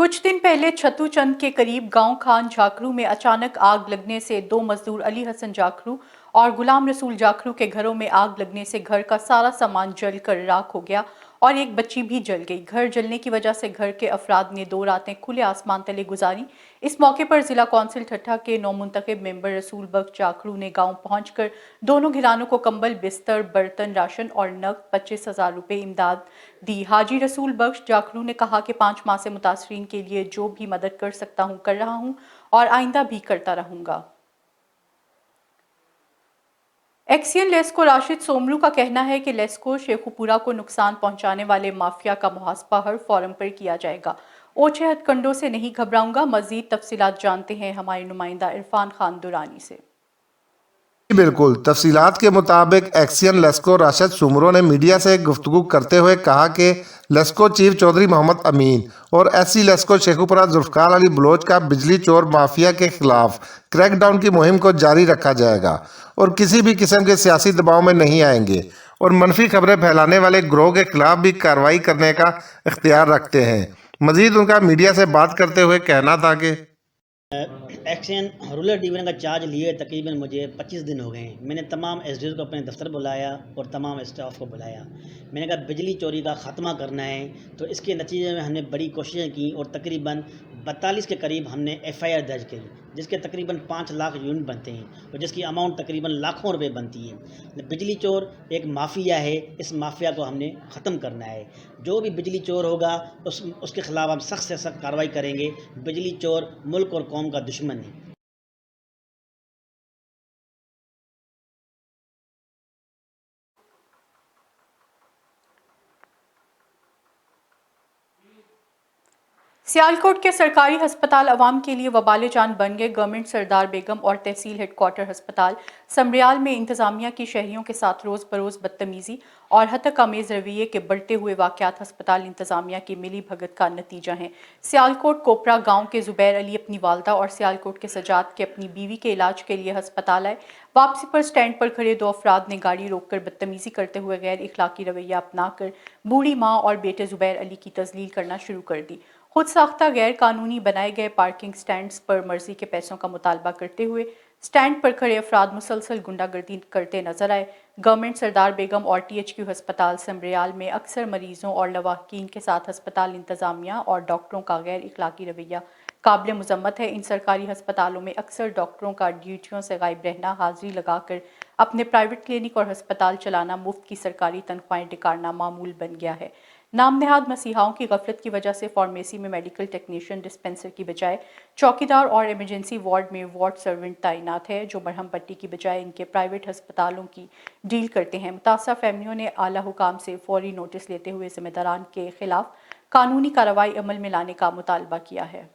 कुछ दिन पहले छतुचंद के करीब गांव खान जाखरू में अचानक आग लगने से दो मजदूर अली हसन जाखरू और गुलाम रसूल जाखरू के घरों में आग लगने से घर का सारा सामान जलकर राख हो गया और एक बच्ची भी जल गई। घर जलने की वजह से घर के अफराद ने 2 रातें खुले आसमान तले गुजारी। इस मौके पर जिला कौंसिल ठट्ठा के नौमुंतखब मेंबर रसूल बख्श जाखरू ने गांव पहुंचकर दोनों घरानों को कंबल, बिस्तर, बर्तन, राशन और नकद 25,000 रुपये इमदाद दी। हाजी रसूल बख्श जाखरू ने कहा कि 5 माह से मुतासरीन के लिए जो भी मदद कर सकता हूं कर रहा हूं और आइंदा भी करता रहूंगा। एक्सियन लेस्को राशिद सोमरू का कहना है कि लेस्को शेखुपुरा को नुकसान पहुंचाने वाले माफिया का मुहासबा हर फोरम पर किया जाएगा। ओछे हथकंडों से नहीं घबराऊंगा। मजीद तफसीलात जानते हैं हमारे नुमाइंदा इरफान खान दुरानी से। बिल्कुल, तफसीलात के मुताबिक एक्सियन लेस्को राशिद सुमरो ने मीडिया से गुफ्तगू करते हुए कहा कि लेस्को चीफ चौधरी मोहम्मद अमीन और एससी लेस्को शेखुपुरा जुल्फकार अली बलोच का बिजली चोर माफिया के खिलाफ क्रैकडाउन की मुहिम को जारी रखा जाएगा और किसी भी किस्म के सियासी दबाव में नहीं आएंगे और मनफी खबरें फैलाने वाले गिरोह के खिलाफ भी कार्रवाई करने का इख्तियार रखते हैं। मजीद उनका मीडिया से बात करते हुए कहना था कि एक्शन रूरल डिवीज़न का चार्ज लिए तकरीबन मुझे 25 दिन हो गए हैं। मैंने तमाम एसडीओ को अपने दफ्तर बुलाया और तमाम स्टाफ को बुलाया। मैंने कहा बिजली चोरी का ख़त्मा करना है, तो इसके नतीजे में हमने बड़ी कोशिशें की और तकरीबन 42 के करीब हमने एफआईआर दर्ज करी, जिसके तकरीबन 5 लाख यूनिट बनते हैं और जिसकी अमाउंट तकरीबन लाखों रुपए बनती है। बिजली चोर एक माफिया है, इस माफिया को हमने ख़त्म करना है। जो भी बिजली चोर होगा उसके ख़िलाफ़ हम सख्त से सख्त कार्रवाई करेंगे। बिजली चोर मुल्क और कौम का दुश्मन है। सियालकोट के सरकारी अस्पताल अवाम के लिए वबाले जान बन गए। गवर्नमेंट सरदार बेगम और तहसील हेडक्वार्टर अस्पताल समरियाल में इंतजामिया की शहरियों के साथ रोज़ बरोज़ बदतमीज़ी और हतक आमेज़ रवैये के बढ़ते हुए वाक़यात अस्पताल इंतजामिया की मिली भगत का नतीजा हैं। सियालकोट कोपरा गांव के ज़ुबैर अली अपनी वालदा और सियालकोट के सजाद के अपनी बीवी के इलाज के लिए अस्पताल आए। वापसी पर स्टैंड पर खड़े 2 अफराद ने गाड़ी रोककर बदतमीज़ी करते हुए गैर इखलाकी रवैया अपनाकर बूढ़ी माँ और बेटे ज़ुबैर अली की तज़लील करना शुरू कर दी। खुद साख्ता गैर कानूनी बनाए गए पार्किंग स्टैंड्स पर मर्जी के पैसों का मुतालबा करते हुए स्टैंड पर खड़े अफराद मुसलसल गुंडागर्दी करते नजर आए। गवर्नमेंट सरदार बेगम और THQ अस्पताल समरियाल में अक्सर मरीजों और लवाहकीन के साथ अस्पताल इंतजामिया और डॉक्टरों का गैर इखलाकी रवैया काबिल मुजम्मत है। इन सरकारी अस्पतालों में अक्सर डॉक्टरों का ड्यूटियों से गायब रहना, हाजिरी लगाकर अपने प्राइवेट क्लिनिक और अस्पताल चलाना, मुफ्त की सरकारी तनख्वाहें डिकारना मामूल बन गया है। नाम नेहाद मसीहाओं की गफलत की वजह से फार्मेसी में मेडिकल टेक्नीशियन डिस्पेंसर की बजाय चौकीदार और इमरजेंसी वार्ड में वार्ड सर्वेंट तैनात है, जो मरहम पट्टी की बजाय इनके प्राइवेट अस्पतालों की डील करते हैं। मुतासर फैमिलियों ने आला हुकाम से फौरी नोटिस लेते हुए जिम्मेदारान के खिलाफ कानूनी कार्रवाई अमल में लाने का मुतालबा किया है।